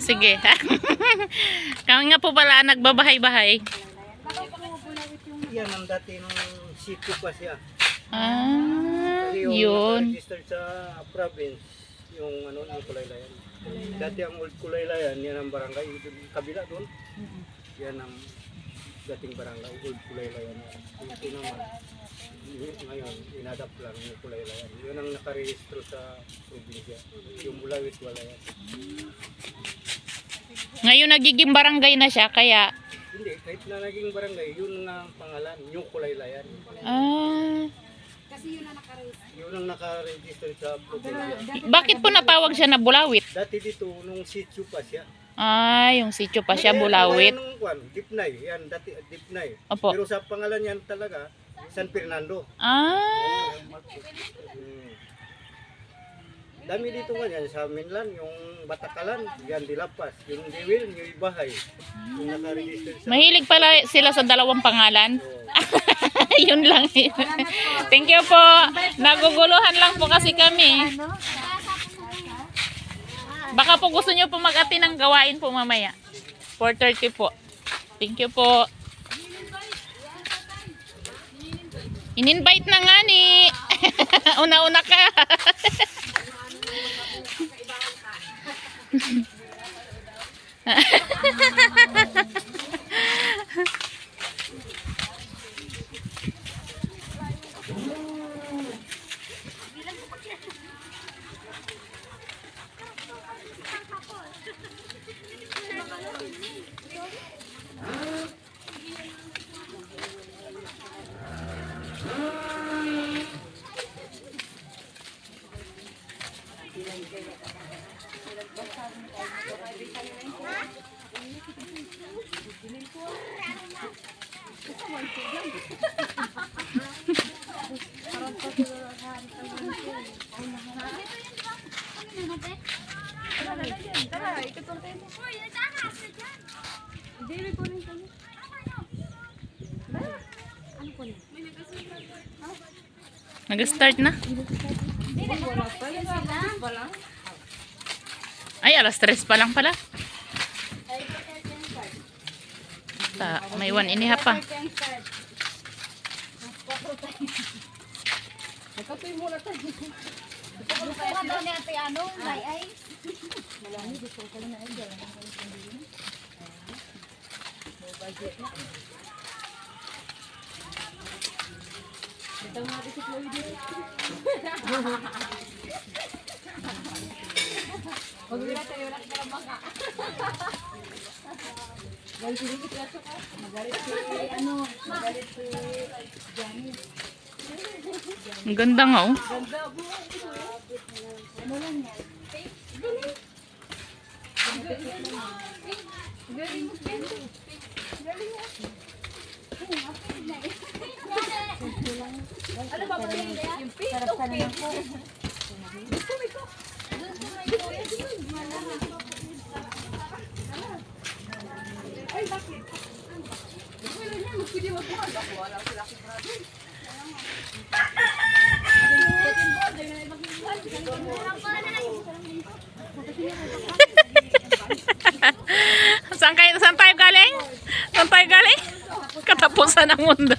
Sige. Kami nga po pala nagbabahay-bahay. Yan ang dati nung sitio pa siya. Yun. Naka-register sa province yung ano yung Kulaylayan. Dati ang old Kulaylayan, yan ang barangay kabila doon. Yan ang dating barangay old Kulaylayan. Ito naman ngayon inadapt lang yung Kulaylayan. Yun ang nakarehistro sa probinsya. Yung Bulawit wala yan. Ngayon nagiging barangay na siya kaya Hindi, kahit na naging barangay, yun nga ang pangalan, yung Kulaylayan. Kasi yun ang nakaregister. Yun ang nakaregister sa probinsya. bakit po natawag siya na Bulawit? Dati dito, nung sitio pa siya. Yung sitio pa siya, Bulawit. Nung Dipnay, yan, dati Dipnay. Opo. Pero sa pangalan yan talaga, San Fernando. Dami dito nga yan, sa Minlan, yung Batakalan, yan Dilapas, yung Diwil, yung Ibahay. Yung nakaregister sa... Mahilig pala sila sa dalawang pangalan. Yun lang. Thank you po. Naguguluhan lang po kasi kami. Baka po gusto nyo po mag-ati ng gawain po mamaya. 4:30 po. Thank you po. In-invite na nga ni. Una-una ka. Nag-start na? Ay, alas 3 pa lang pala. May 1.5 pa. Nagkatoy mo na tayo. Gusto ka daw ni ate ano? May ay? Malami, gusto ko lang na ay. Budget na. Ito nga rin si Chloe dito. Huwag nila tayo lang para baka. Dahil sinigit ka ka. Magalit si magalit si Janice. Ang ganda nga oh. Ganda po. Ano lang yan? Galing. Galing. Galing yan. Ano ba pala yung pink? Sarap ka naman po. Gusto mo ito? Ay, bakit? Wala niya, magpili magpuhag ako. Wala sila akong brother. Saan tayo galing? Saan tayo galing? Katapusan ng mundo.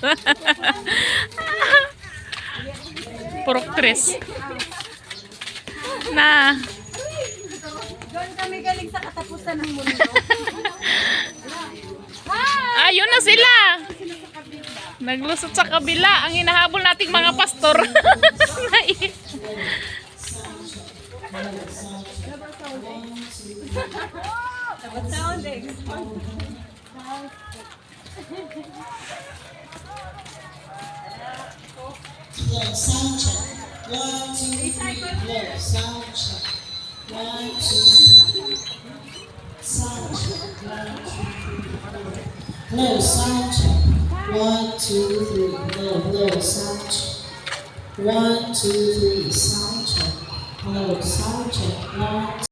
Purok tres. Na. Doon kami galing sa katapusan ng mundo. Ayun na sila. Naglusot sa kabila. Ang hinahabol nating mga pastor. Blow, sound check. 1, 2, 3, blow, sound check. 1, 2, 3. Sound check. 1, 2, 3, blow, sound check. 1, 2, 3, blow, sound check. 1, 2, 3, sound check. Blow, sound check. 1,